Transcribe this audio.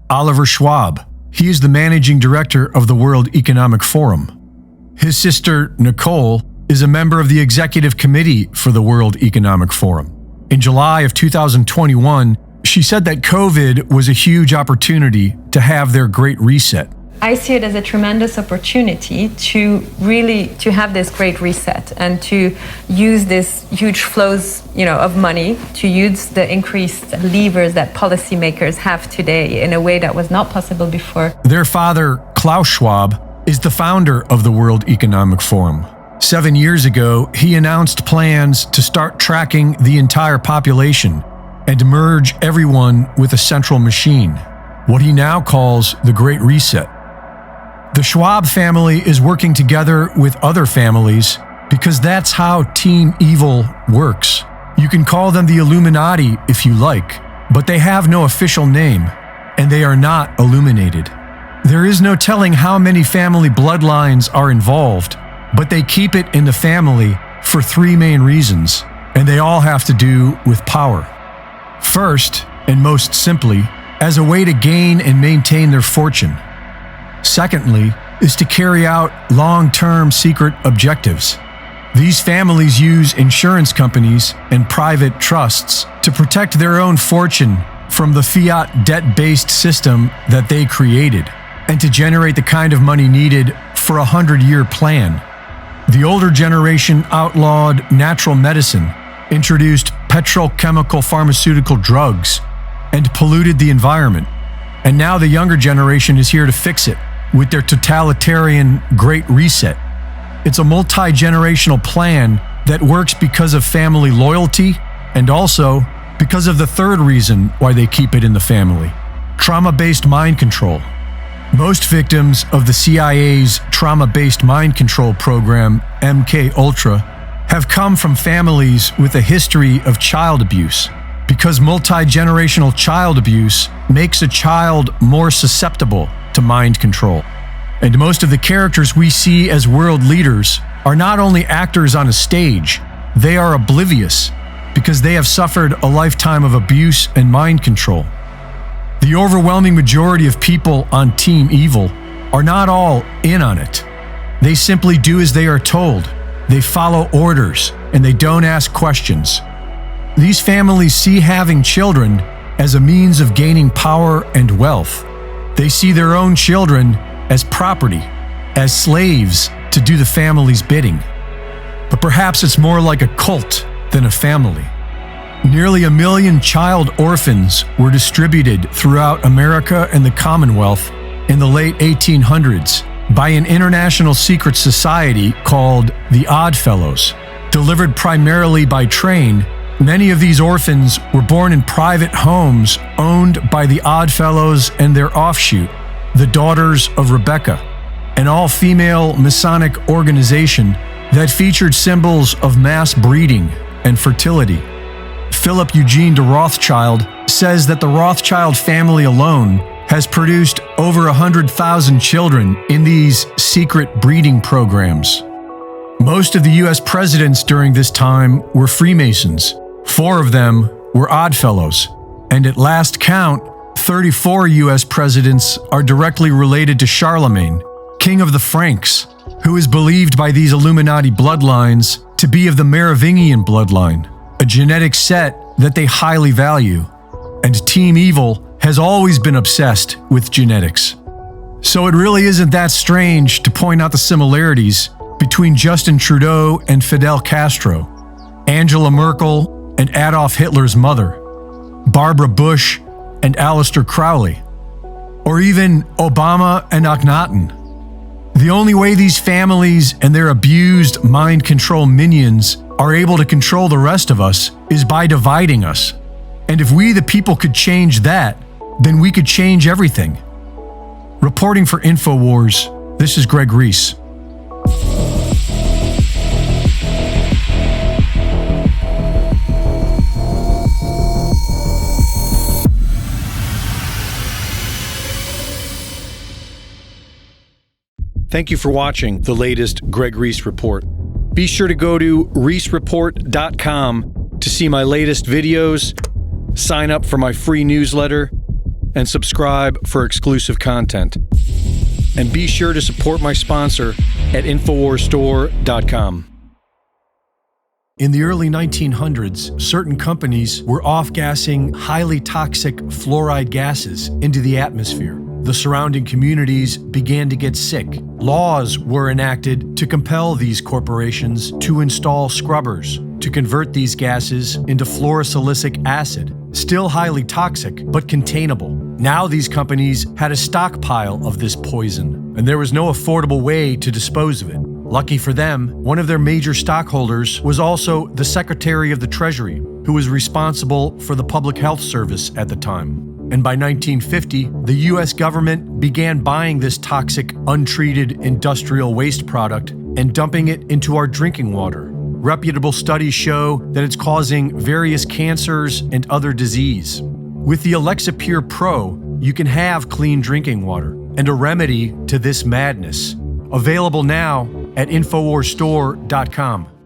Oliver Schwab. He is the managing director of the World Economic Forum. His sister, Nicole, is a member of the executive committee for the World Economic Forum. In July of 2021, she said that COVID was a huge opportunity to have their Great Reset. I see it as a tremendous opportunity to have this great reset and to use this huge flows, of money, to use the increased levers that policymakers have today in a way that was not possible before. Their father, Klaus Schwab, is the founder of the World Economic Forum. 7 years ago, he announced plans to start tracking the entire population and merge everyone with a central machine, what he now calls the Great Reset. The Schwab family is working together with other families because that's how Team Evil works. You can call them the Illuminati if you like, but they have no official name, and they are not illuminated. There is no telling how many family bloodlines are involved, but they keep it in the family for 3 main reasons, and they all have to do with power. First, and most simply, as a way to gain and maintain their fortune. Secondly, is to carry out long-term secret objectives. These families use insurance companies and private trusts to protect their own fortune from the fiat debt-based system that they created, and to generate the kind of money needed for a 100-year plan. The older generation outlawed natural medicine, introduced petrochemical pharmaceutical drugs, and polluted the environment. And now the younger generation is here to fix it with their totalitarian Great Reset. It's a multi-generational plan that works because of family loyalty and also because of the third reason why they keep it in the family: trauma-based mind control. Most victims of the CIA's trauma-based mind control program, MKUltra, have come from families with a history of child abuse, because multi-generational child abuse makes a child more susceptible to mind control. And most of the characters we see as world leaders are not only actors on a stage, they are oblivious because they have suffered a lifetime of abuse and mind control. The overwhelming majority of people on Team Evil are not all in on it. They simply do as they are told. They follow orders and they don't ask questions. These families see having children as a means of gaining power and wealth. They see their own children as property, as slaves to do the family's bidding. But perhaps it's more like a cult than a family. Nearly 1 million child orphans were distributed throughout America and the Commonwealth in the late 1800s by an international secret society called the Odd Fellows. Delivered primarily by train, many of these orphans were born in private homes owned by the Odd Fellows and their offshoot, the Daughters of Rebecca, an all-female Masonic organization that featured symbols of mass breeding and fertility. Philip Eugene de Rothschild says that the Rothschild family alone has produced over 100,000 children in these secret breeding programs. Most of the U.S. presidents during this time were Freemasons. 4 of them were Oddfellows, and at last count, 34 U.S. presidents are directly related to Charlemagne, king of the Franks, who is believed by these Illuminati bloodlines to be of the Merovingian bloodline, a genetic set that they highly value. And Team Evil has always been obsessed with genetics. So it really isn't that strange to point out the similarities between Justin Trudeau and Fidel Castro, Angela Merkel and Adolf Hitler's mother, Barbara Bush and Aleister Crowley, or even Obama and Akhenaten. The only way these families and their abused mind control minions are able to control the rest of us is by dividing us. And if we the people could change that, then we could change everything. Reporting for InfoWars, this is Greg Reese. Thank you for watching the latest Greg Reese Report. Be sure to go to reesereport.com to see my latest videos, sign up for my free newsletter, and subscribe for exclusive content. And be sure to support my sponsor at InfoWarsStore.com. In the early 1900s, certain companies were off-gassing highly toxic fluoride gases into the atmosphere. The surrounding communities began to get sick. Laws were enacted to compel these corporations to install scrubbers to convert these gases into fluorosilicic acid, still highly toxic but containable. Now these companies had a stockpile of this poison, and there was no affordable way to dispose of it. Lucky for them, one of their major stockholders was also the Secretary of the Treasury, who was responsible for the Public Health Service at the time. And by 1950, the US government began buying this toxic, untreated industrial waste product and dumping it into our drinking water. Reputable studies show that it's causing various cancers and other disease. With the Alexa Pure Pro, you can have clean drinking water and a remedy to this madness. Available now at InfoWarsStore.com.